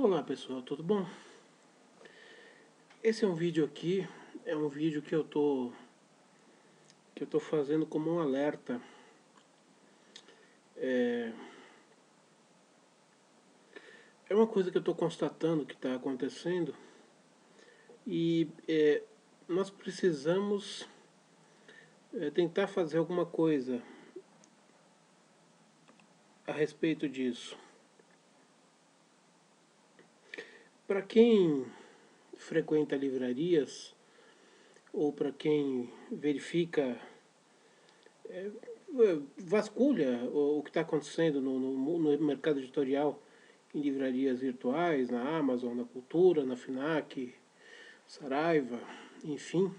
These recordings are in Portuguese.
Olá pessoal, tudo bom? Esse é um vídeo aqui, é um vídeo que eu tô fazendo como um alerta. É, é uma coisa que eu estou constatando que está acontecendo e nós precisamos tentar fazer alguma coisa a respeito disso. Para quem frequenta livrarias ou para quem verifica, vasculha o que está acontecendo no mercado editorial em livrarias virtuais, na Amazon, na Cultura, na Fnac, Saraiva, enfim.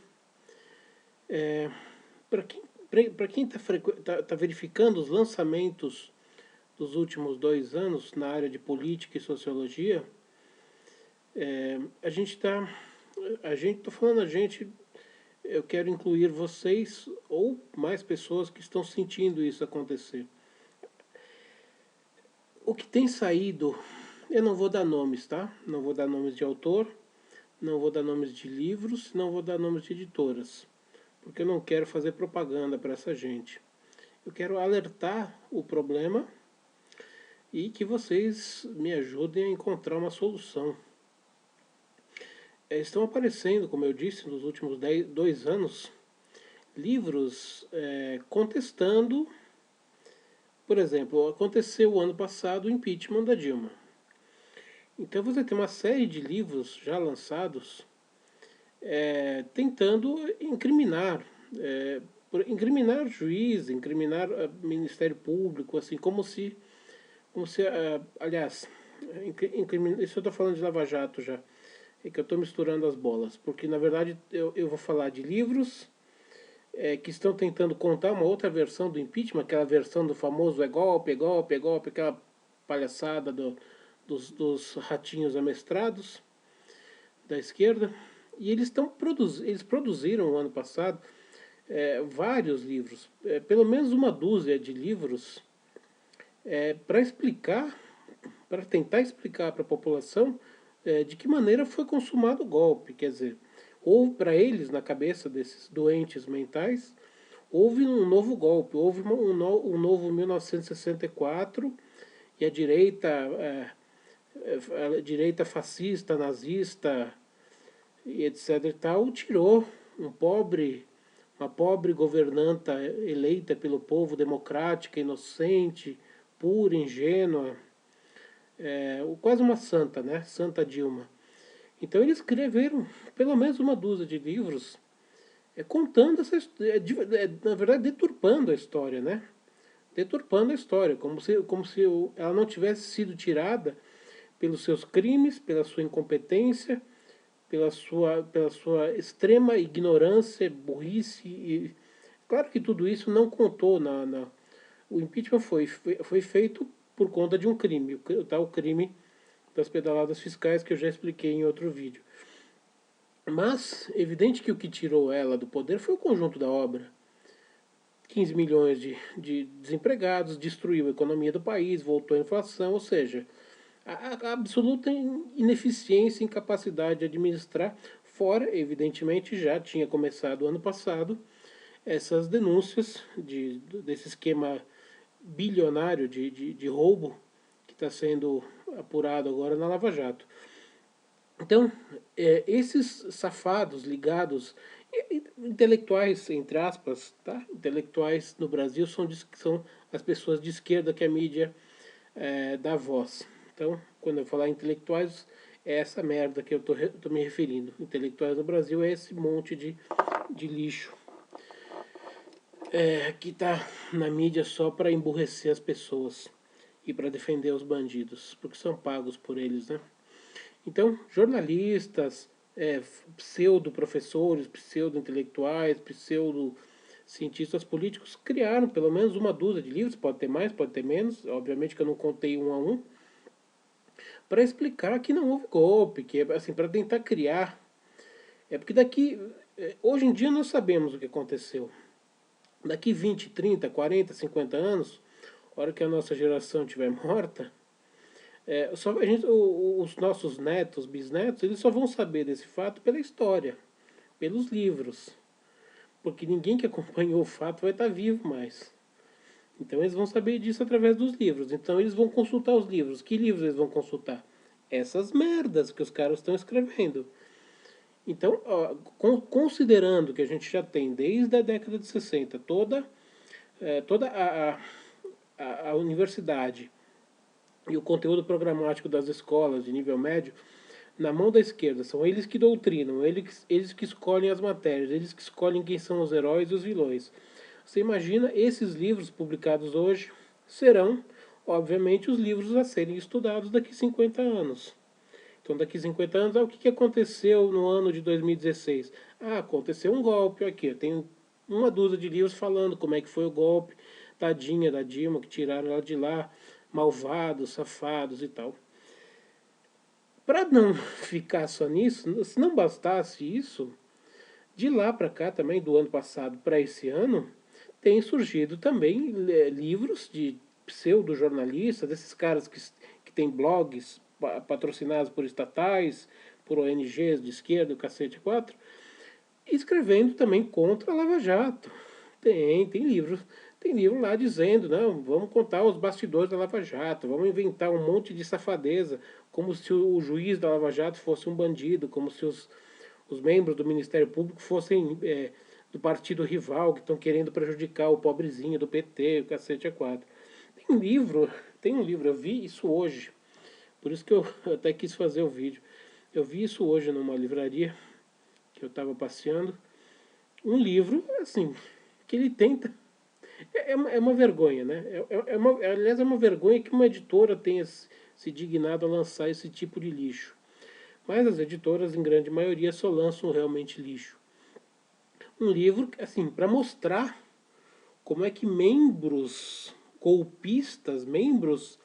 Para quem está verificando os lançamentos dos últimos 2 anos na área de política e sociologia, a gente está. Estou falando a gente, eu quero incluir vocês ou mais pessoas que estão sentindo isso acontecer. O que tem saído, eu não vou dar nomes, tá? Não vou dar nomes de autor, não vou dar nomes de livros, não vou dar nomes de editoras, porque eu não quero fazer propaganda para essa gente. Eu quero alertar o problema e que vocês me ajudem a encontrar uma solução. Estão aparecendo, como eu disse, nos últimos 2 anos, livros contestando. Por exemplo, aconteceu o ano passado o impeachment da Dilma. Então você tem uma série de livros já lançados tentando incriminar juiz, incriminar Ministério Público, assim, como se aliás, isso eu estou falando de Lava Jato já, é que eu estou misturando as bolas, porque na verdade eu vou falar de livros que estão tentando contar uma outra versão do impeachment, aquela versão do famoso é golpe, é golpe, é golpe, aquela palhaçada dos ratinhos amestrados da esquerda. E eles produziram no ano passado vários livros, pelo menos uma dúzia de livros, para explicar, para tentar explicar para a população de que maneira foi consumado o golpe. Quer dizer, houve para eles, na cabeça desses doentes mentais, houve um novo golpe, houve um novo 1964 e a direita fascista, nazista e etc e tal, tirou uma pobre governanta eleita pelo povo, democrática, inocente, pura, ingênua, quase uma santa, né? Santa Dilma. Então eles escreveram pelo menos uma dúzia de livros contando essa história, na verdade deturpando a história, né? Deturpando a história, como se ela não tivesse sido tirada pelos seus crimes, pela sua incompetência, pela sua extrema ignorância, burrice. E claro que tudo isso não contou o impeachment foi feito por conta de um crime, o crime das pedaladas fiscais que eu já expliquei em outro vídeo. Mas, evidente que o que tirou ela do poder foi o conjunto da obra. 15 milhões de desempregados, destruiu a economia do país, voltou a inflação, ou seja, a absoluta ineficiência e incapacidade de administrar, fora, evidentemente, já tinha começado ano passado, essas denúncias desse esquema bilionário de roubo que está sendo apurado agora na Lava Jato. Então, esses safados ligados, intelectuais, entre aspas, tá? Intelectuais no Brasil são as pessoas de esquerda que a mídia dá voz. Então, quando eu falar intelectuais, é essa merda que eu tô me referindo. Intelectuais no Brasil é esse monte de lixo que está na mídia só para emburrecer as pessoas e para defender os bandidos, porque são pagos por eles, né? Então, jornalistas, pseudo-professores, pseudo-intelectuais, pseudo-cientistas políticos criaram pelo menos uma dúzia de livros, pode ter mais, pode ter menos, obviamente que eu não contei um a um, para explicar que não houve golpe, que assim, para tentar criar. Porque hoje em dia nós sabemos o que aconteceu. Daqui 20, 30, 40, 50 anos, a hora que a nossa geração estiver morta, Os nossos netos, bisnetos, eles só vão saber desse fato pela história, pelos livros. Porque ninguém que acompanhou o fato vai estar vivo mais. Então eles vão saber disso através dos livros. Então eles vão consultar os livros. Que livros eles vão consultar? Essas merdas que os caras estão escrevendo. Então, ó, considerando que a gente já tem desde a década de 60 toda a universidade e o conteúdo programático das escolas de nível médio na mão da esquerda, são eles que doutrinam, eles que escolhem as matérias, eles que escolhem quem são os heróis e os vilões. Você imagina, esses livros publicados hoje serão, obviamente, os livros a serem estudados daqui a 50 anos. Então, daqui a 50 anos, o que aconteceu no ano de 2016? Aconteceu um golpe aqui. Tem uma dúzia de livros falando como é que foi o golpe, tadinha da Dilma, que tiraram ela de lá, malvados, safados e tal. Para não ficar só nisso, se não bastasse isso, de lá para cá também, do ano passado para esse ano, tem surgido também livros de pseudo-jornalistas, desses caras que têm blogs patrocinados por estatais, por ONGs de esquerda, o cacete 4, escrevendo também contra a Lava Jato. Tem livro lá dizendo, não, vamos contar os bastidores da Lava Jato, vamos inventar um monte de safadeza, como se o juiz da Lava Jato fosse um bandido, como se os membros do Ministério Público fossem do partido rival, que estão querendo prejudicar o pobrezinho do PT, o cacete a quatro. Tem um livro, eu vi isso hoje, por isso que eu até quis fazer o vídeo. Eu vi isso hoje numa livraria, que eu estava passeando, um livro, assim, que ele tenta. É uma vergonha, né? Aliás, é uma vergonha que uma editora tenha se dignado a lançar esse tipo de lixo. Mas as editoras, em grande maioria, só lançam realmente lixo. Um livro, assim, para mostrar como é que membros golpistas, membros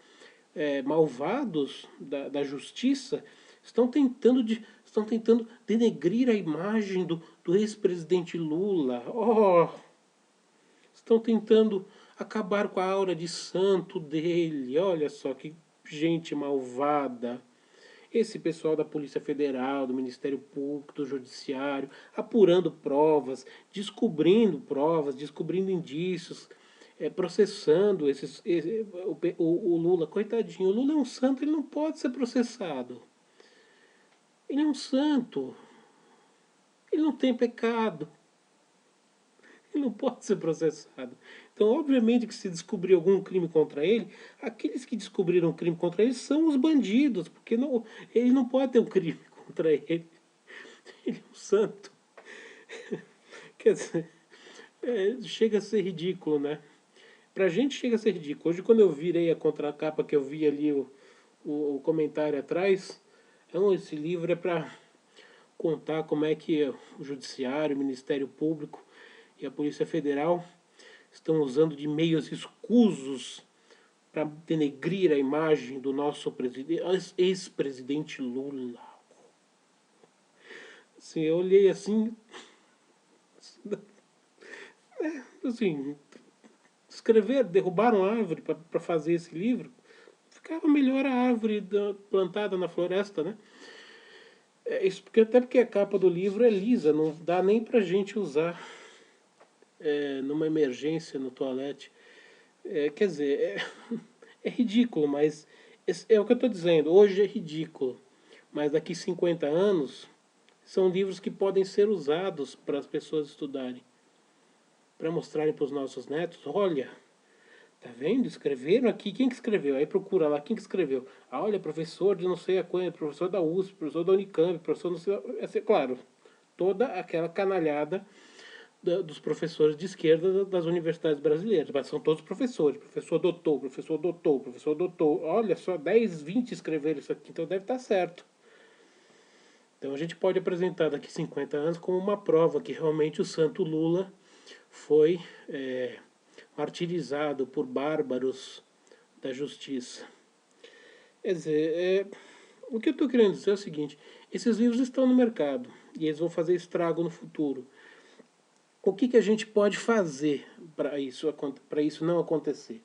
malvados da justiça, estão tentando denegrir a imagem do ex-presidente Lula. Estão tentando acabar com a aura de santo dele. Olha só que gente malvada. Esse pessoal da Polícia Federal, do Ministério Público, do Judiciário, apurando provas, descobrindo indícios, processando o Lula. Coitadinho, o Lula é um santo, ele não pode ser processado. Ele é um santo. Ele não tem pecado. Ele não pode ser processado. Então, obviamente que se descobrir algum crime contra ele, aqueles que descobriram um crime contra ele são os bandidos, porque ele não pode ter um crime contra ele. Ele é um santo. Quer dizer, chega a ser ridículo, né? Pra gente chega a ser ridículo. Hoje, quando eu virei a contracapa, que eu vi ali o comentário atrás, então, esse livro é para contar como é que o Judiciário, o Ministério Público e a Polícia Federal estão usando de meios escusos para denegrir a imagem do nosso ex-presidente Lula. Assim, eu olhei assim, assim, derrubaram a árvore para fazer esse livro, ficava melhor a árvore plantada na floresta, né? Até porque a capa do livro é lisa, não dá nem pra gente usar numa emergência no toalete. Quer dizer, é ridículo, mas é o que eu estou dizendo. Hoje é ridículo, mas daqui 50 anos são livros que podem ser usados para as pessoas estudarem, para mostrarem para os nossos netos, olha, tá vendo? Escreveram aqui, quem que escreveu? Aí procura lá, quem que escreveu? Olha, professor de não sei a coisa, professor da USP, professor da Unicamp, professor não sei... claro, toda aquela canalhada dos professores de esquerda das universidades brasileiras, mas são todos professores, professor doutor, professor doutor, professor doutor, olha só, 10, 20 escreveram isso aqui, então deve estar certo. Então a gente pode apresentar daqui 50 anos como uma prova que realmente o santo Lula foi martirizado por bárbaros da justiça. Quer dizer, o que eu estou querendo dizer é o seguinte, esses livros estão no mercado e eles vão fazer estrago no futuro. O que a gente pode fazer para isso não acontecer?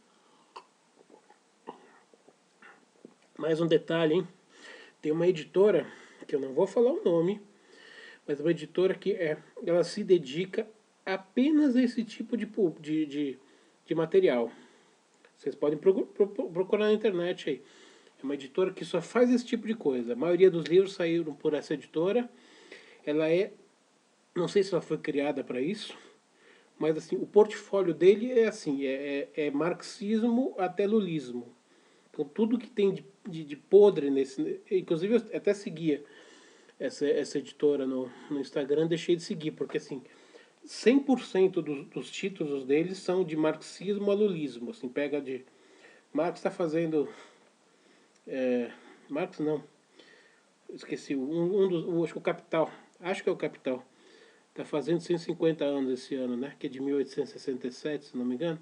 Mais um detalhe, hein? Tem uma editora, que eu não vou falar o nome, mas uma editora que ela se dedica apenas a esse tipo de material. Vocês podem procurar na internet aí. É uma editora que só faz esse tipo de coisa. A maioria dos livros saíram por essa editora. Ela não sei se ela foi criada para isso, mas assim, o portfólio dele é assim, é marxismo até lulismo. Então tudo que tem de podre nesse... Inclusive eu até seguia essa editora no Instagram, deixei de seguir, porque assim, 100% dos títulos deles são de marxismo a lulismo. Assim, pega de... Marx está fazendo... Marx não, esqueci, acho que o Capital, acho que é o Capital, está fazendo 150 anos esse ano, né? Que é de 1867, se não me engano.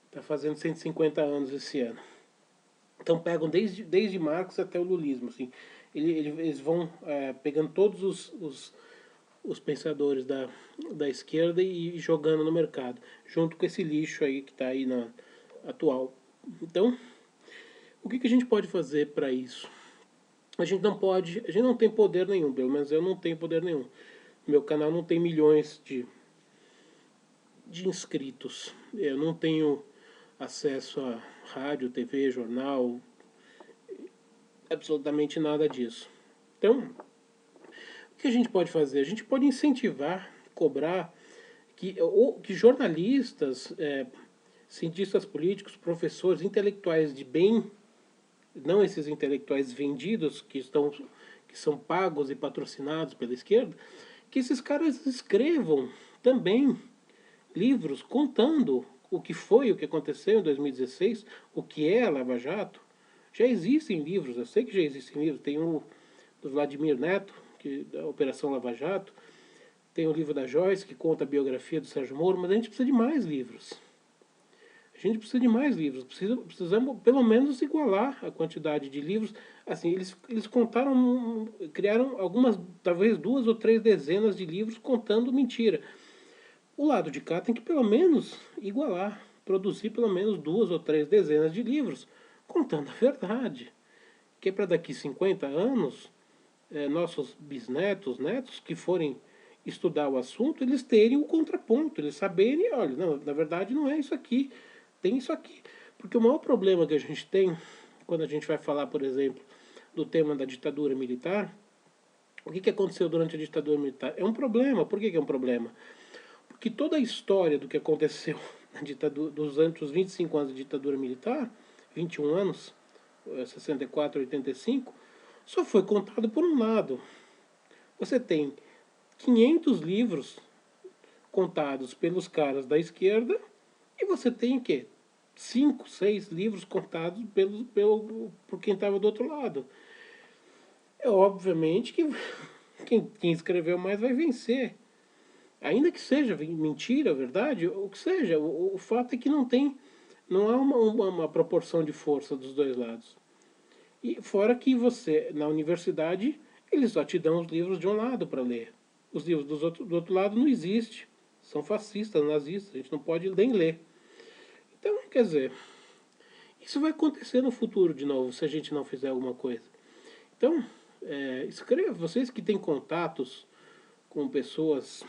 Está fazendo 150 anos esse ano. Então pegam desde Marx até o lulismo. Assim. Eles vão pegando todos os pensadores da esquerda e jogando no mercado, junto com esse lixo aí que está aí na atual. Então, o que a gente pode fazer para isso? A gente não tem poder nenhum, pelo menos eu não tenho poder nenhum. Meu canal não tem milhões de inscritos. Eu não tenho acesso a rádio, TV, jornal, absolutamente nada disso. Então, o que a gente pode fazer? A gente pode incentivar, cobrar que jornalistas, cientistas políticos, professores, intelectuais de bem, não esses intelectuais vendidos que são pagos e patrocinados pela esquerda, que esses caras escrevam também livros contando o que foi, o que aconteceu em 2016, o que é a Lava Jato. Já existem livros, eu sei que já existem livros. Tem um do Vladimir Neto, da Operação Lava Jato. Tem o livro da Joyce, que conta a biografia do Sérgio Moro, mas a gente precisa de mais livros. A gente precisa de mais livros. Precisamos, pelo menos, igualar a quantidade de livros. Assim, eles criaram algumas, talvez 2 ou 3 dezenas de livros contando mentira. O lado de cá tem que, pelo menos, igualar. Produzir, pelo menos, 2 ou 3 dezenas de livros contando a verdade. Que é para daqui 50 anos, nossos bisnetos, netos, que forem estudar o assunto, eles terem o contraponto, eles saberem, olha, não, na verdade não é isso aqui, tem isso aqui. Porque o maior problema que a gente tem, quando a gente vai falar, por exemplo, do tema da ditadura militar, o que aconteceu durante a ditadura militar? É um problema. Por que é um problema? Porque toda a história do que aconteceu na ditadura, durante os 25 anos de ditadura militar, 21 anos, 64 a 85, só foi contado por um lado. Você tem 500 livros contados pelos caras da esquerda e você tem o quê? 5, 6 livros contados por quem estava do outro lado. É obviamente que quem escreveu mais vai vencer. Ainda que seja mentira, verdade, o que seja, o fato é que não há uma proporção de força dos dois lados. E fora que você, na universidade, eles só te dão os livros de um lado para ler. Os livros do outro lado não existem. São fascistas, nazistas, a gente não pode nem ler. Então, quer dizer, isso vai acontecer no futuro de novo, se a gente não fizer alguma coisa. Então, escreva, vocês que têm contatos com pessoas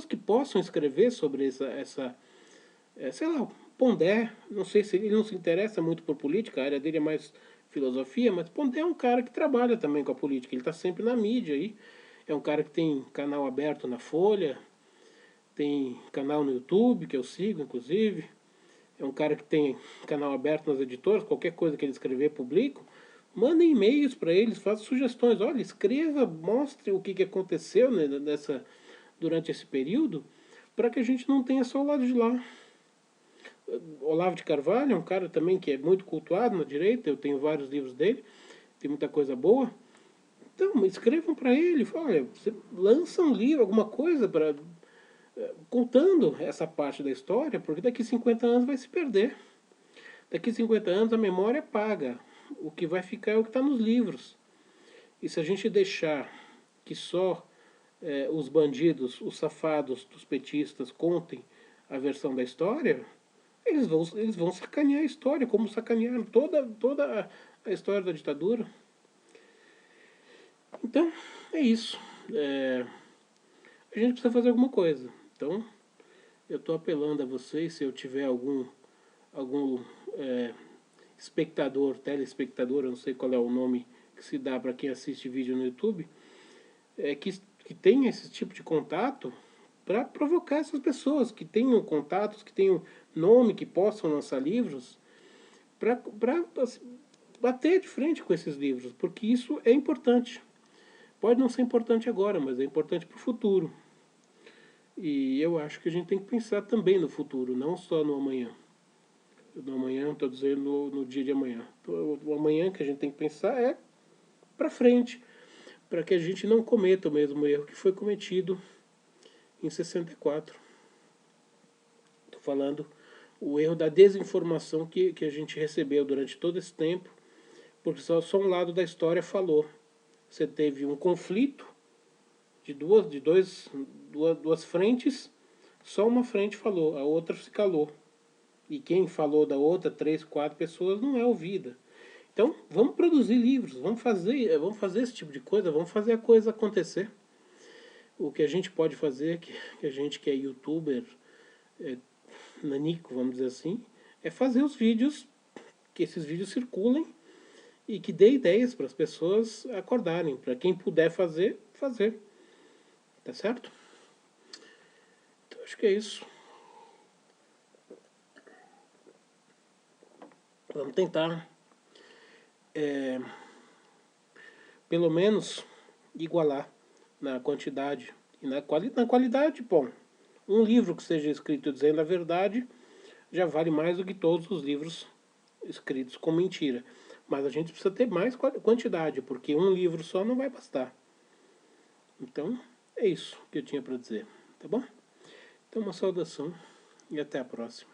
que possam escrever sobre sei lá, Pondé, não sei se ele não se interessa muito por política, a área dele é mais filosofia, mas Pondé é um cara que trabalha também com a política, ele está sempre na mídia aí, é um cara que tem canal aberto na Folha, tem canal no YouTube, que eu sigo, inclusive, é um cara que tem canal aberto nas editoras, qualquer coisa que ele escrever, publico, mandem e-mails para eles, façam sugestões, olha, escreva, mostre o que aconteceu durante esse período, para que a gente não tenha só o lado de lá. Olavo de Carvalho é um cara também que é muito cultuado na direita, eu tenho vários livros dele, tem muita coisa boa. Então, escrevam para ele, olha, você lança um livro, alguma coisa para contando essa parte da história, porque daqui 50 anos vai se perder. Daqui 50 anos a memória apaga. O que vai ficar é o que está nos livros. E se a gente deixar que só os bandidos, os safados dos petistas contem a versão da história, eles vão sacanear a história, como sacanearam toda a história da ditadura. Então, é isso. A gente precisa fazer alguma coisa. Então, eu estou apelando a vocês, se eu tiver algum espectador, telespectador, eu não sei qual é o nome que se dá para quem assiste vídeo no YouTube, que tenha esse tipo de contato, para provocar essas pessoas, que tenham contatos, que tenham nome, que possam lançar livros, para bater de frente com esses livros, porque isso é importante. Pode não ser importante agora, mas é importante para o futuro. E eu acho que a gente tem que pensar também no futuro, não só no amanhã. No amanhã, estou dizendo no dia de amanhã. O amanhã que a gente tem que pensar é para frente, para que a gente não cometa o mesmo erro que foi cometido em 64. Estou falando o erro da desinformação que a gente recebeu durante todo esse tempo, porque só um lado da história falou. Você teve um conflito de duas frentes, só uma frente falou, a outra se calou. E quem falou da outra, 3, 4 pessoas, não é ouvida. Então, vamos produzir livros, vamos fazer esse tipo de coisa, vamos fazer a coisa acontecer. O que a gente pode fazer, que a gente que é youtuber, nanico, vamos dizer assim, é fazer os vídeos, que esses vídeos circulem e que dê ideias para as pessoas acordarem, para quem puder fazer, fazer. Tá certo? Então, acho que é isso. Vamos tentar, pelo menos, igualar na quantidade e na qualidade. Bom, um livro que seja escrito dizendo a verdade já vale mais do que todos os livros escritos com mentira. Mas a gente precisa ter mais quantidade, porque um livro só não vai bastar. Então, é isso que eu tinha para dizer, tá bom? Então, uma saudação e até a próxima.